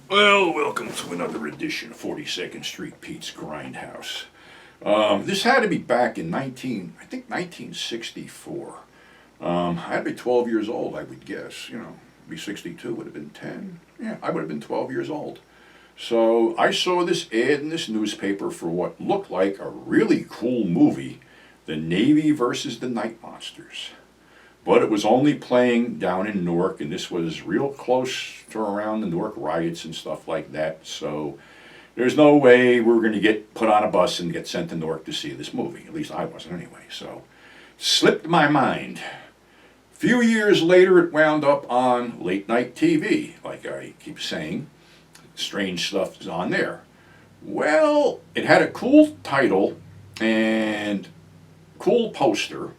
Well, welcome to another edition of 42nd Street Pete's Grindhouse. This had to be back in 1964. I had to be 12 years old, I would guess. Be 62 would have been 10. Yeah, I would have been 12 years old. So I saw this ad in this newspaper for what looked like a really cool movie, The Navy versus the Night Monsters. But it was only playing down in Newark, and this was real close to around the Newark riots and stuff like that. So there's no way we were going to get put on a bus and get sent to Newark to see this movie. At least I wasn't anyway. So slipped my mind. A few years later, it wound up on late night TV, like I keep saying. Strange stuff is on there. Well, it had a cool title and cool poster.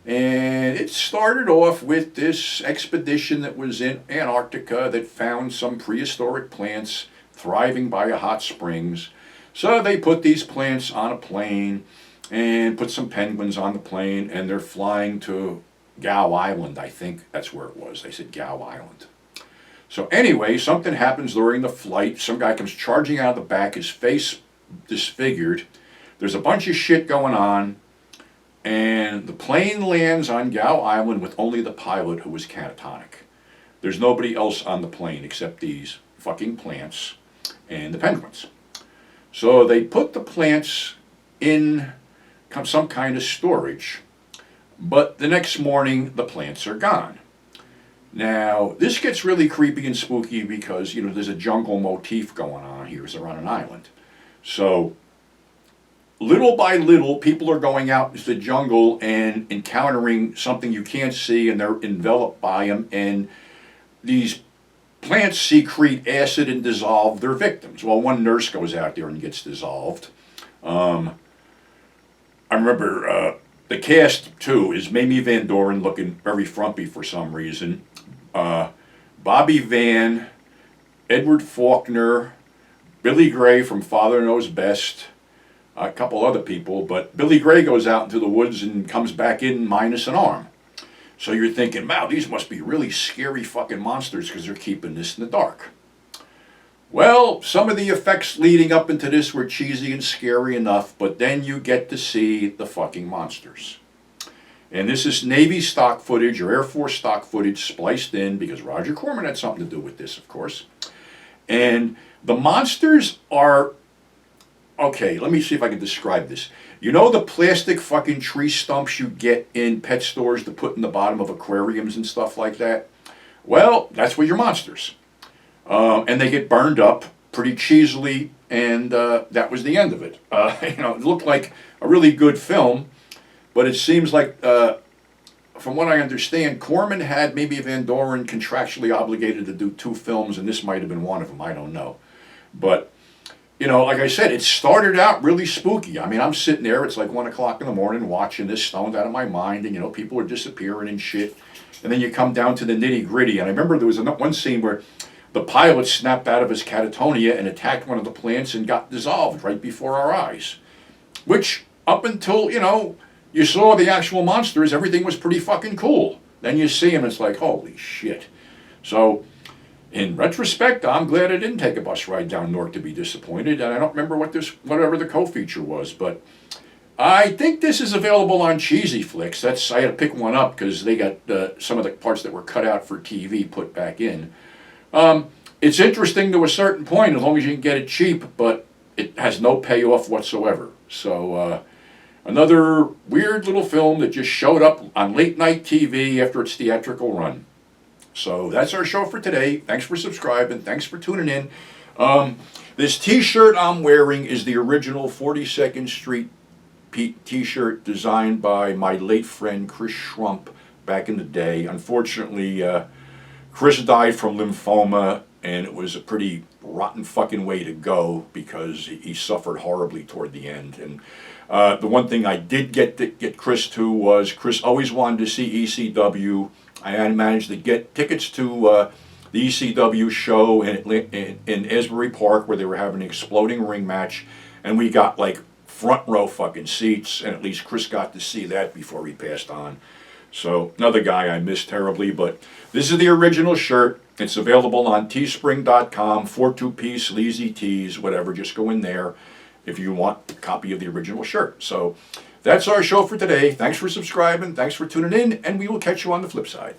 And it started off with this expedition that was in Antarctica that found some prehistoric plants thriving by a hot springs. So they put these plants on a plane and put some penguins on the plane, and they're flying to Gow Island. I think that's where it was. They said Gow Island. So anyway, something happens during the flight. Some guy comes charging out of the back, his face disfigured. There's a bunch of shit going on. And the plane lands on Gow Island with only the pilot, who was catatonic. There's nobody else on the plane except these fucking plants and the penguins. So they put the plants in some kind of storage, but the next morning the plants are gone. Now, this gets really creepy and spooky because, there's a jungle motif going on here. They're on an island. So little by little, people are going out into the jungle and encountering something you can't see, and they're enveloped by them. And these plants secrete acid and dissolve their victims. Well, one nurse goes out there and gets dissolved. I remember the cast, too, is Mamie Van Doren, looking very frumpy for some reason. Bobby Van, Edward Faulkner, Billy Gray from Father Knows Best, a couple other people, but Billy Gray goes out into the woods and comes back in minus an arm. So you're thinking, wow, these must be really scary fucking monsters because they're keeping this in the dark. Well, some of the effects leading up into this were cheesy and scary enough, but then you get to see the fucking monsters. And this is Navy stock footage or Air Force stock footage spliced in because Roger Corman had something to do with this, of course. And the monsters are... Okay, let me see if I can describe this. You know the plastic fucking tree stumps you get in pet stores to put in the bottom of aquariums and stuff like that? Well, that's what your monsters. And they get burned up pretty cheesily, and that was the end of it. It looked like a really good film, but it seems like, from what I understand, Corman had maybe Van Doren contractually obligated to do 2 films, and this might have been one of them. I don't know. But like I said, it started out really spooky. I mean, I'm sitting there, it's like 1 o'clock in the morning watching this, stoned out of my mind, and, people are disappearing and shit. And then you come down to the nitty gritty. And I remember there was one scene where the pilot snapped out of his catatonia and attacked one of the plants and got dissolved right before our eyes. Which, up until, you saw the actual monsters, everything was pretty fucking cool. Then you see them, it's like, holy shit. So, in retrospect, I'm glad I didn't take a bus ride down Newark to be disappointed, and I don't remember whatever the co-feature was, but I think this is available on Cheesy Flicks. I had to pick one up because they got some of the parts that were cut out for TV put back in. It's interesting to a certain point as long as you can get it cheap, but it has no payoff whatsoever. So another weird little film that just showed up on late night TV after its theatrical run. So that's our show for today. Thanks for subscribing. Thanks for tuning in. This t-shirt I'm wearing is the original 42nd Street Pete t-shirt designed by my late friend Chris Schrump back in the day. Unfortunately, Chris died from lymphoma, and it was a pretty rotten fucking way to go because he suffered horribly toward the end. And the one thing I did get Chris to was Chris always wanted to see ECW. I had managed to get tickets to the ECW show in Asbury Park where they were having an exploding ring match, and we got like front row fucking seats, and at least Chris got to see that before he passed on. So another guy I miss terribly, but this is the original shirt. It's available on teespring.com, 42-piece, sleazy tees, whatever. Just go in there if you want a copy of the original shirt. So that's our show for today. Thanks for subscribing. Thanks for tuning in, and we will catch you on the flip side.